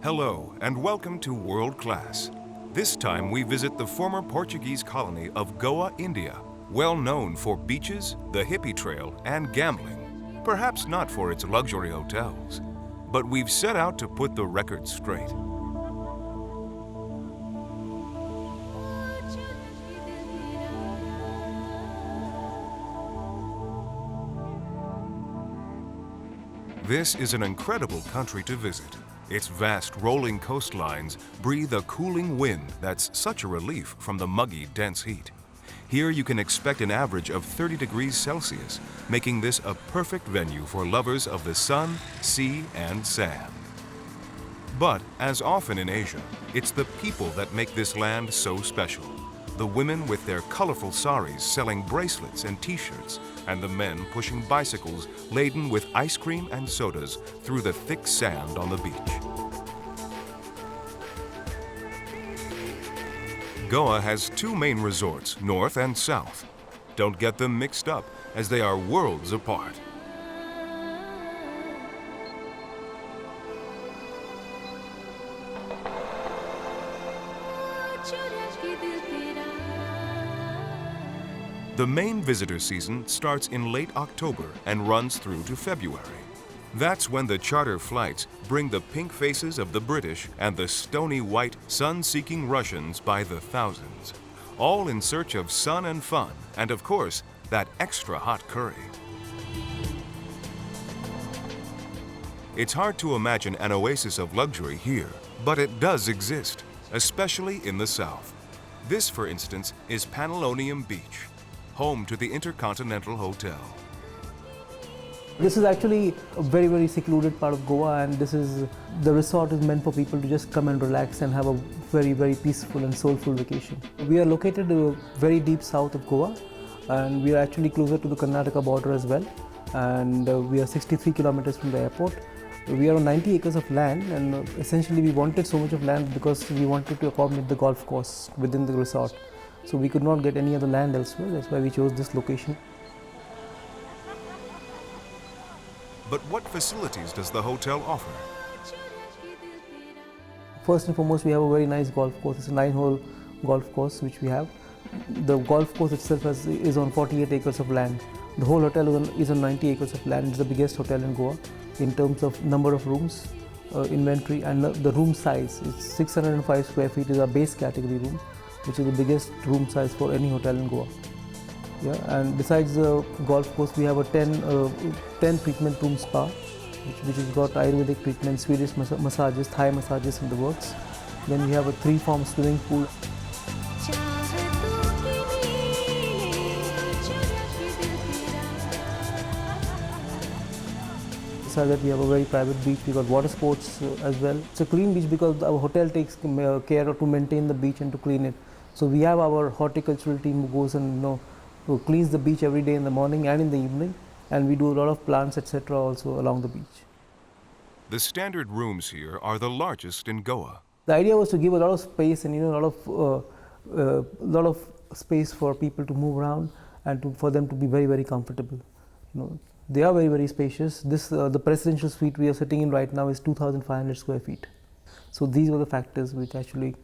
Hello and welcome to World Class. This time we visit the former Portuguese colony of Goa, India, well known for beaches, the hippie trail, and gambling. Perhaps not for its luxury hotels, but we've set out to put the record straight. This is an incredible country to visit. Its vast rolling coastlines breathe a cooling wind that's such a relief from the muggy, dense heat. Here you can expect an average of 30 degrees Celsius, making this a perfect venue for lovers of the sun, sea, and sand. But, as often in Asia, it's the people that make this land so special. The women with their colorful saris selling bracelets and t-shirts, and the men pushing bicycles laden with ice cream and sodas through the thick sand on the beach. Goa has two main resorts, north and south. Don't get them mixed up, as they are worlds apart. The main visitor season starts in late October and runs through to February. That's when the charter flights bring the pink faces of the British and the stony white, sun-seeking Russians by the thousands, all in search of sun and fun, and of course, that extra hot curry. It's hard to imagine an oasis of luxury here, but it does exist, especially in the south. This, for instance, is Panelonium Beach, home to the Intercontinental Hotel. This is actually a very, very secluded part of Goa, and the resort is meant for people to just come and relax and have a very, very peaceful and soulful vacation. We are located very deep south of Goa, and we are actually closer to the Karnataka border as well, and we are 63 kilometers from the airport. We are on 90 acres of land, and essentially we wanted so much of land because we wanted to accommodate the golf course within the resort. So we could not get any other land elsewhere, that's why we chose this location. But what facilities does the hotel offer? First and foremost, we have a very nice golf course. It's a 9-hole golf course which we have. The golf course itself is on 48 acres of land. The whole hotel is on 90 acres of land. It's the biggest hotel in Goa in terms of number of rooms, inventory, and the room size. It's 605 square feet is our base category room, which is the biggest room size for any hotel in Goa. Yeah, and besides the golf course, we have a 10 treatment room spa, which has got Ayurvedic treatment, Swedish massages, Thai massages in the works. Then we have a 3-form swimming pool. Besides that, we have a very private beach. We got water sports as well. It's a clean beach because our hotel takes care to maintain the beach and to clean it. So we have our horticultural team who goes and who cleans the beach every day in the morning and in the evening, and we do a lot of plants, etc. also along the beach. The standard rooms here are the largest in Goa. The idea was to give a lot of space and a lot of space for people to move around and for them to be very, very comfortable. They are very, very spacious. The presidential suite we are sitting in right now is 2,500 square feet. So these were the factors which actually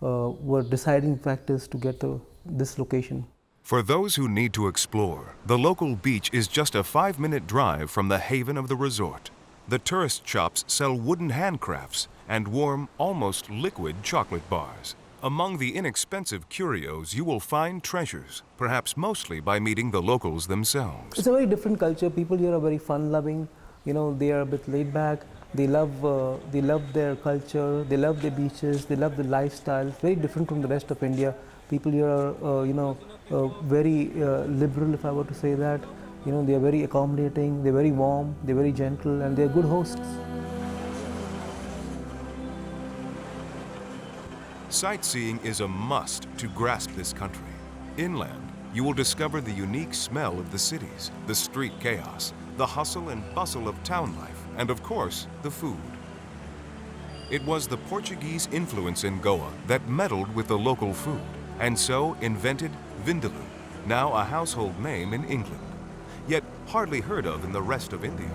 were deciding factors to get this location. For those who need to explore, the local beach is just a 5-minute drive from the haven of the resort. The tourist shops sell wooden handcrafts and warm, almost liquid chocolate bars. Among the inexpensive curios, you will find treasures, perhaps mostly by meeting the locals themselves. It's a very different culture. People here are very fun-loving. They are a bit laid back. They love their culture. They love their beaches. They love the lifestyle. It's very different from the rest of India. People here are, very liberal, if I were to say that. They are very accommodating. They're very warm. They're very gentle, and they're good hosts. Sightseeing is a must to grasp this country. Inland, you will discover the unique smell of the cities, the street chaos, the hustle and bustle of town life, and of course, the food. It was the Portuguese influence in Goa that meddled with the local food, and so invented vindaloo, now a household name in England, yet hardly heard of in the rest of India.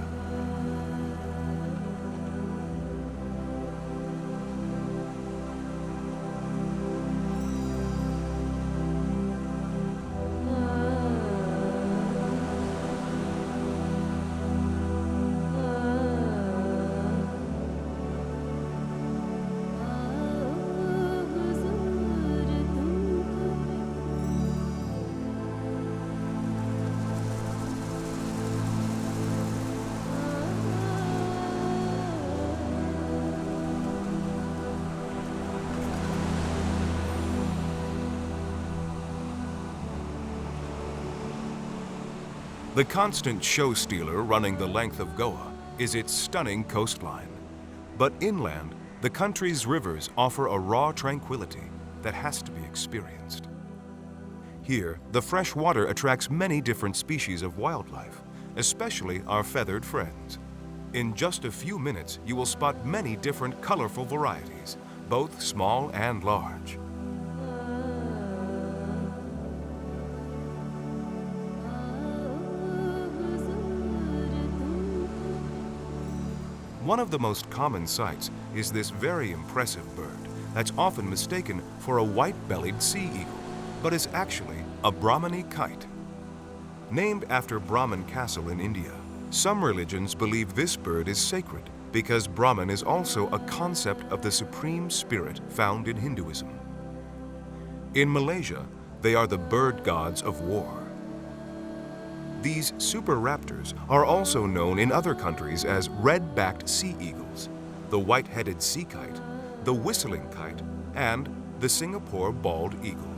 The constant show stealer running the length of Goa is its stunning coastline. But inland, the country's rivers offer a raw tranquility that has to be experienced. Here, the fresh water attracts many different species of wildlife, especially our feathered friends. In just a few minutes, you will spot many different colorful varieties, both small and large. One of the most common sights is this very impressive bird that's often mistaken for a white-bellied sea eagle, but is actually a Brahmani kite. Named after Brahman Castle in India, some religions believe this bird is sacred because Brahman is also a concept of the supreme spirit found in Hinduism. In Malaysia, they are the bird gods of war. These super raptors are also known in other countries as red-backed sea eagles, the white-headed sea kite, the whistling kite, and the Singapore bald eagle.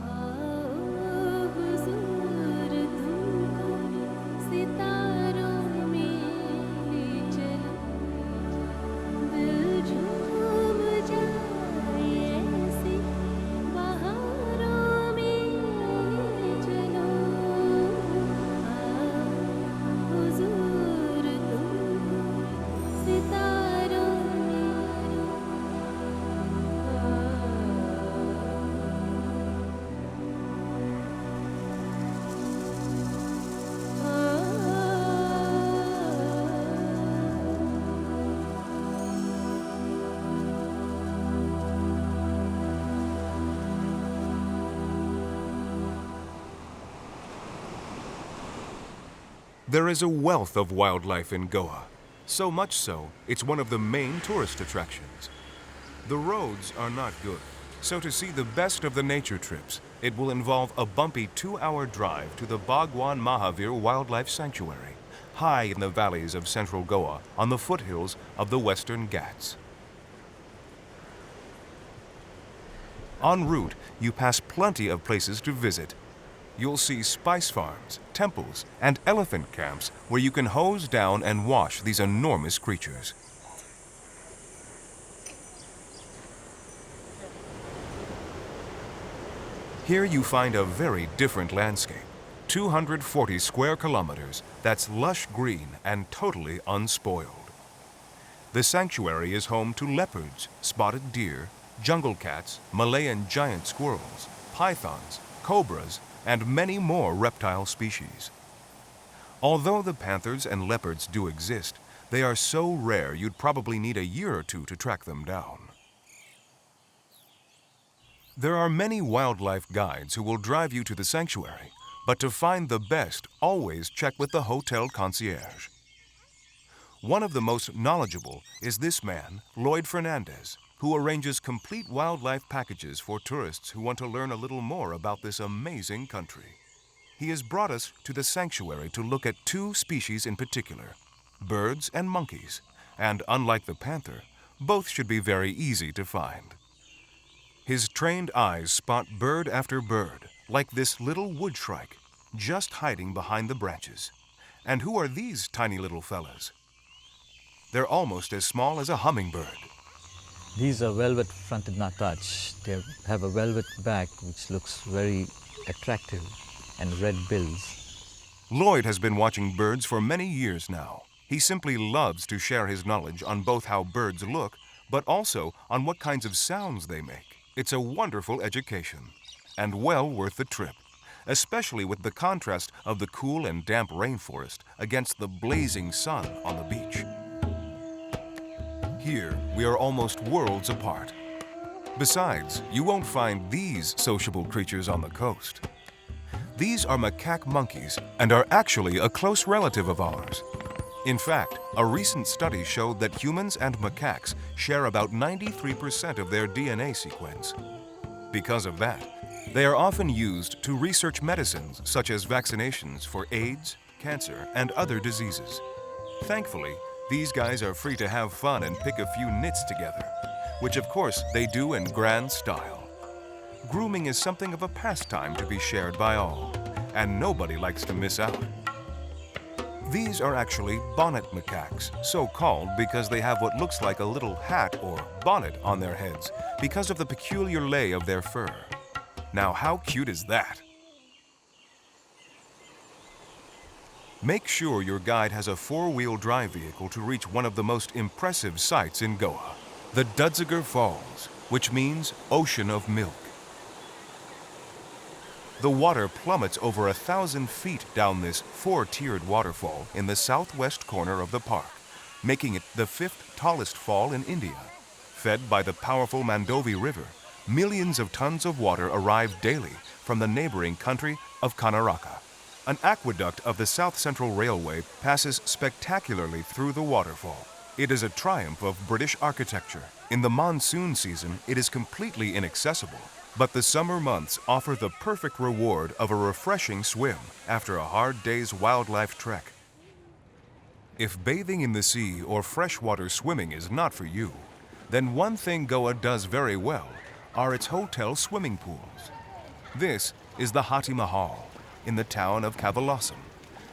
There is a wealth of wildlife in Goa, so much so it's one of the main tourist attractions. The roads are not good, so to see the best of the nature trips, it will involve a bumpy 2-hour drive to the Bhagwan Mahavir Wildlife Sanctuary, high in the valleys of central Goa on the foothills of the Western Ghats. En route, you pass plenty of places to visit. You'll see spice farms, temples, and elephant camps where you can hose down and wash these enormous creatures. Here you find a very different landscape, 240 square kilometers that's lush green and totally unspoiled. The sanctuary is home to leopards, spotted deer, jungle cats, Malayan giant squirrels, pythons, cobras, and many more reptile species. Although the panthers and leopards do exist, they are so rare you'd probably need a year or two to track them down. There are many wildlife guides who will drive you to the sanctuary, but to find the best, always check with the hotel concierge. One of the most knowledgeable is this man, Lloyd Fernandez, who arranges complete wildlife packages for tourists who want to learn a little more about this amazing country. He has brought us to the sanctuary to look at 2 species in particular, birds and monkeys, and unlike the panther, both should be very easy to find. His trained eyes spot bird after bird, like this little wood shrike, just hiding behind the branches. And who are these tiny little fellas? They're almost as small as a hummingbird. These are velvet-fronted nuthatch. They have a velvet back which looks very attractive and red bills. Lloyd has been watching birds for many years now. He simply loves to share his knowledge on both how birds look, but also on what kinds of sounds they make. It's a wonderful education, and well worth the trip, especially with the contrast of the cool and damp rainforest against the blazing sun on the beach. Here, we are almost worlds apart. Besides, you won't find these sociable creatures on the coast. These are macaque monkeys and are actually a close relative of ours. In fact, a recent study showed that humans and macaques share about 93% of their DNA sequence. Because of that, they are often used to research medicines such as vaccinations for AIDS, cancer, and other diseases. Thankfully, these guys are free to have fun and pick a few nits together, which of course they do in grand style. Grooming is something of a pastime to be shared by all, and nobody likes to miss out. These are actually bonnet macaques, so called because they have what looks like a little hat or bonnet on their heads because of the peculiar lay of their fur. Now, how cute is that? Make sure your guide has a four-wheel drive vehicle to reach one of the most impressive sights in Goa, the Dudsiger Falls, which means ocean of milk. The water plummets over 1,000 feet down this four-tiered waterfall in the southwest corner of the park, making it the 5th tallest fall in India. Fed by the powerful Mandovi River, millions of tons of water arrive daily from the neighboring country of Karnataka. An aqueduct of the South Central Railway passes spectacularly through the waterfall. It is a triumph of British architecture. In the monsoon season, it is completely inaccessible. But the summer months offer the perfect reward of a refreshing swim after a hard day's wildlife trek. If bathing in the sea or freshwater swimming is not for you, then one thing Goa does very well are its hotel swimming pools. This is the Hati Mahal in the town of Kavalasam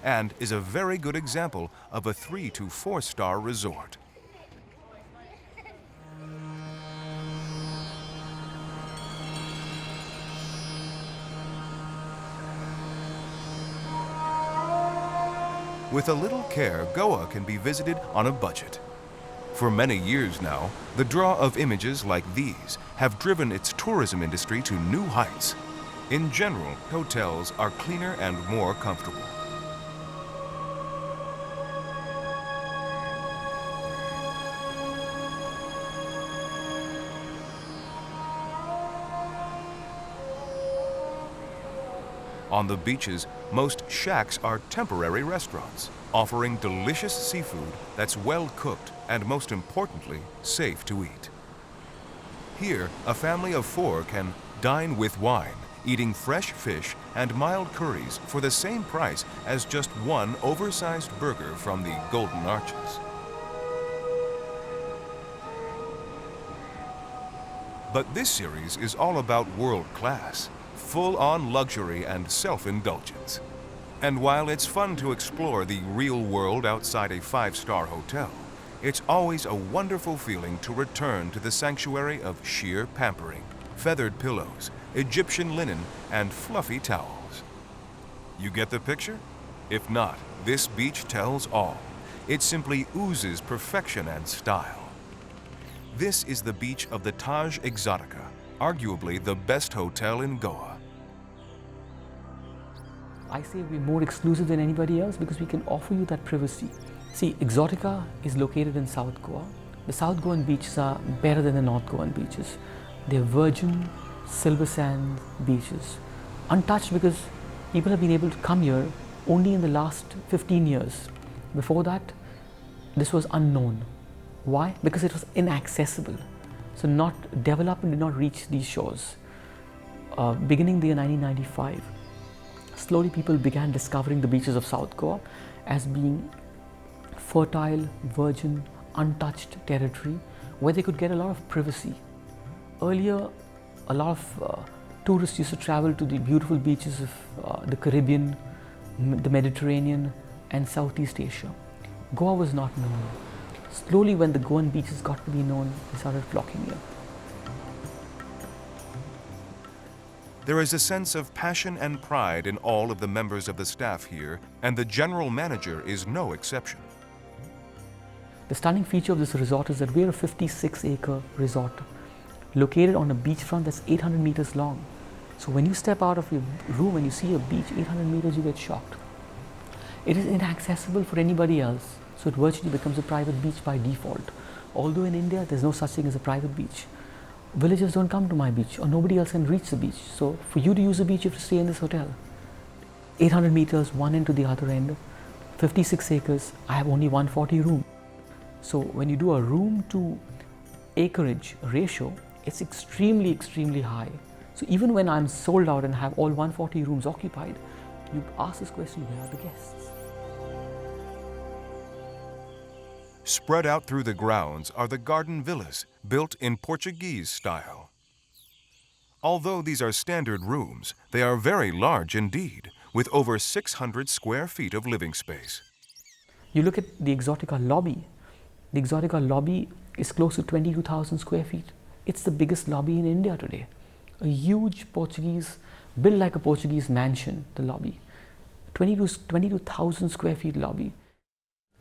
and is a very good example of a 3 to 4-star resort. With a little care, Goa can be visited on a budget. For many years now, the draw of images like these have driven its tourism industry to new heights. In general, hotels are cleaner and more comfortable. On the beaches, most shacks are temporary restaurants, offering delicious seafood that's well cooked and, most importantly, safe to eat. Here, a family of 4 can dine with wine, eating fresh fish and mild curries for the same price as just one oversized burger from the Golden Arches. But this series is all about world class, full-on luxury and self-indulgence. And while it's fun to explore the real world outside a 5-star hotel, it's always a wonderful feeling to return to the sanctuary of sheer pampering, feathered pillows, Egyptian linen, and fluffy towels. You get the picture? If not, this beach tells all. It simply oozes perfection and style. This is the beach of the Taj Exotica, arguably the best hotel in Goa. I say we're more exclusive than anybody else because we can offer you that privacy. See, Exotica is located in South Goa. The South Goan beaches are better than the North Goan beaches. They're virgin, silver sand beaches, untouched because people have been able to come here only in the last 15 years. Before that, this was unknown. Why? Because it was inaccessible. So development did not reach these shores. Beginning the year 1995, slowly people began discovering the beaches of South Goa as being fertile, virgin, untouched territory where they could get a lot of privacy. Earlier, a lot of tourists used to travel to the beautiful beaches of the Caribbean, the Mediterranean and Southeast Asia. Goa was not known. Slowly, when the Goan beaches got to be known, they started flocking here. There is a sense of passion and pride in all of the members of the staff here, and the general manager is no exception. The stunning feature of this resort is that we're a 56-acre resort located on a beachfront that's 800 meters long. So when you step out of your room and you see a beach 800 meters, you get shocked. It is inaccessible for anybody else, so it virtually becomes a private beach by default. Although in India, there's no such thing as a private beach. Villagers don't come to my beach, or nobody else can reach the beach. So for you to use the beach, you have to stay in this hotel. 800 meters, one end to the other end, 56 acres, I have only 140 rooms. So when you do a room to acreage ratio, it's extremely, extremely high. So even when I'm sold out and have all 140 rooms occupied, you ask this question, where are the guests? Spread out through the grounds are the garden villas, built in Portuguese style. Although these are standard rooms, they are very large indeed, with over 600 square feet of living space. You look at the Exotica Lobby. The Exotica Lobby is close to 22,000 square feet. It's the biggest lobby in India today. A huge Portuguese, built like a Portuguese mansion, the lobby. 22,000 square feet lobby.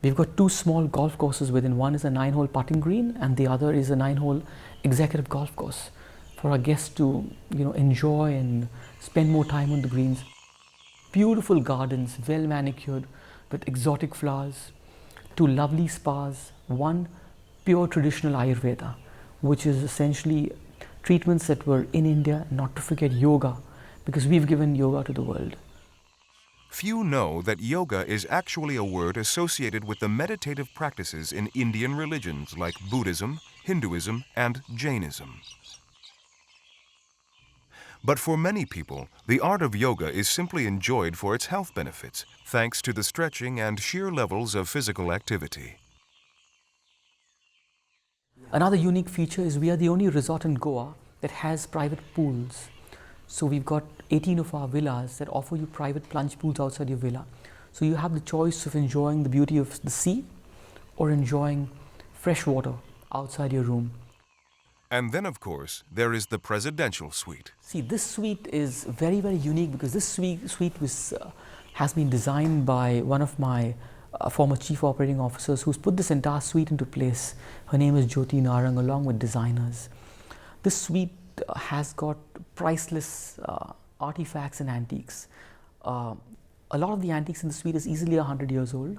We've got 2 small golf courses within. One is a 9-hole putting green and the other is a 9-hole executive golf course for our guests to enjoy and spend more time on the greens. Beautiful gardens, well manicured with exotic flowers, 2 lovely spas, 1 pure traditional Ayurveda, which is essentially treatments that were in India, not to forget yoga, because we've given yoga to the world. Few know that yoga is actually a word associated with the meditative practices in Indian religions like Buddhism, Hinduism, and Jainism. But for many people, the art of yoga is simply enjoyed for its health benefits, thanks to the stretching and sheer levels of physical activity. Another unique feature is we are the only resort in Goa that has private pools. So we've got 18 of our villas that offer you private plunge pools outside your villa. So you have the choice of enjoying the beauty of the sea or enjoying fresh water outside your room. And then, of course, there is the presidential suite. See, this suite is very, very unique because this suite has been designed by one of my former chief operating officers who's put this entire suite into place. Her name is Jyoti Narang, along with designers. This suite has got priceless artifacts and antiques. A lot of the antiques in the suite is easily 100 years old.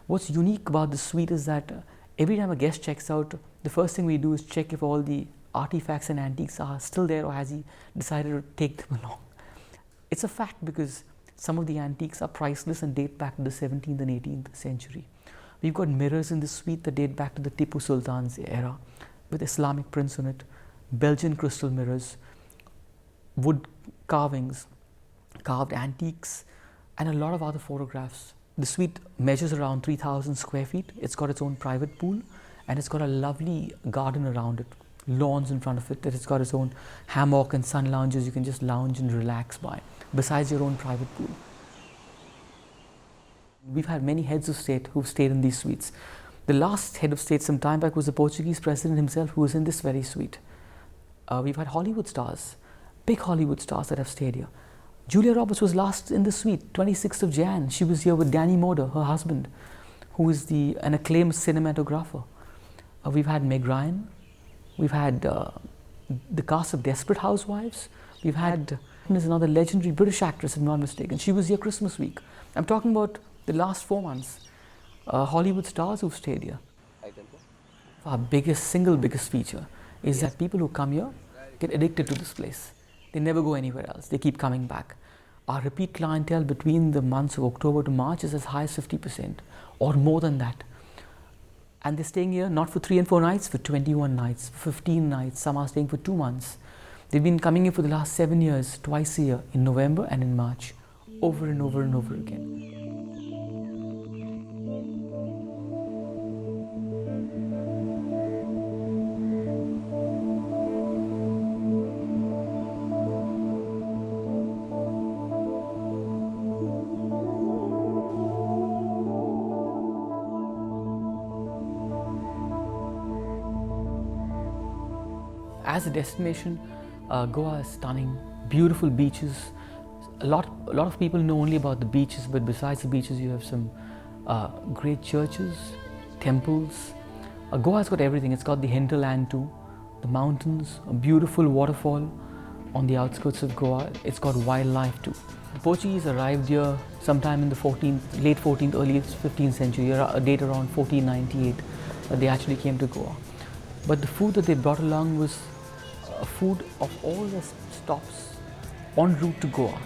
What's unique about the suite is that every time a guest checks out, the first thing we do is check if all the artifacts and antiques are still there or has he decided to take them along. It's a fact because some of the antiques are priceless and date back to the 17th and 18th century. We've got mirrors in the suite that date back to the Tipu Sultan's era with Islamic prints on it, Belgian crystal mirrors, wood carvings, carved antiques, and a lot of other photographs. The suite measures around 3,000 square feet. It's got its own private pool and it's got a lovely garden around it, lawns in front of it, that it's got its own hammock and sun lounges you can just lounge and relax by, besides your own private pool. We've had many heads of state who've stayed in these suites. The last head of state some time back was the Portuguese president himself, who was in this very suite. We've had Hollywood stars, big Hollywood stars that have stayed here. Julia Roberts was last in the suite, 26th of Jan. She was here with Danny Moder, her husband, who is an acclaimed cinematographer. We've had Meg Ryan. We've had the cast of Desperate Housewives. We've had there's another legendary British actress, if I'm not mistaken. She was here Christmas week. I'm talking about the last 4 months. Hollywood stars who've stayed here. Our single biggest feature is that people who come here get addicted to this place. They never go anywhere else. They keep coming back. Our repeat clientele between the months of October to March is as high as 50% or more than that. And they're staying here not for 3 and 4 nights, for 21 nights, for 15 nights. Some are staying for 2 months. They've been coming here for the last 7 years, twice a year, in November and in March, over and over and over again. As a destination, Goa is stunning, beautiful beaches. A lot of people know only about the beaches, but besides the beaches, you have some great churches, temples. Goa's got everything. It's got the hinterland too, the mountains, a beautiful waterfall on the outskirts of Goa. It's got wildlife too. The Portuguese arrived here sometime in the late 14th, early 15th century, a date around 1498, they actually came to Goa. But the food that they brought along was a food of all the stops en route to Goa.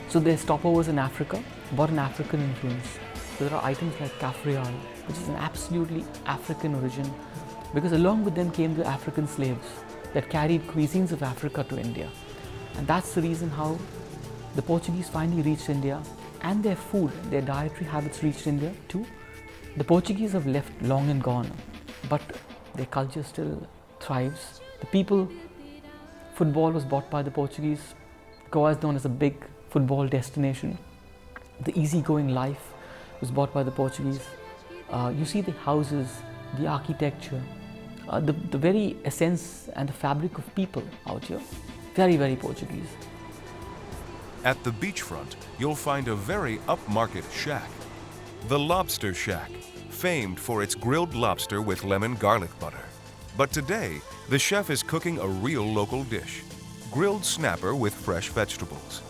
So their stopovers in Africa brought an African influence. So there are items like kafrial, which is an absolutely African origin, because along with them came the African slaves that carried cuisines of Africa to India. And that's the reason how the Portuguese finally reached India, and their food, their dietary habits reached India too. The Portuguese have left long and gone, but their culture still thrives. The people, football was bought by the Portuguese. Goa is known as a big football destination. The easygoing life was bought by the Portuguese. You see the houses, the architecture, the very essence and the fabric of people out here. Very, very Portuguese. At the beachfront, you'll find a very upmarket shack. The Lobster Shack, famed for its grilled lobster with lemon garlic butter. But today, the chef is cooking a real local dish, grilled snapper with fresh vegetables.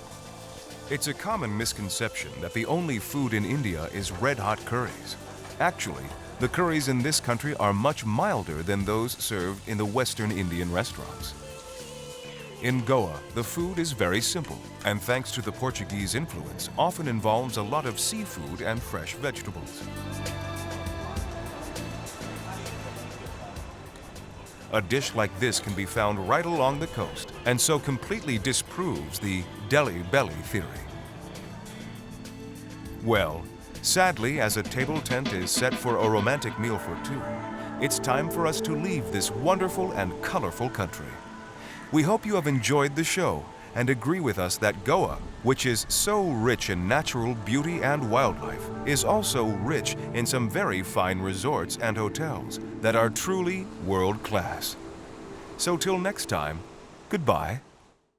It's a common misconception that the only food in India is red-hot curries. Actually, the curries in this country are much milder than those served in the Western Indian restaurants. In Goa, the food is very simple, and thanks to the Portuguese influence, often involves a lot of seafood and fresh vegetables. A dish like this can be found right along the coast, and so completely disproves the Delhi belly theory. Well, sadly, as a table tent is set for a romantic meal for two, it's time for us to leave this wonderful and colorful country. We hope you have enjoyed the show and agree with us that Goa, which is so rich in natural beauty and wildlife, is also rich in some very fine resorts and hotels that are truly world-class. So till next time, goodbye.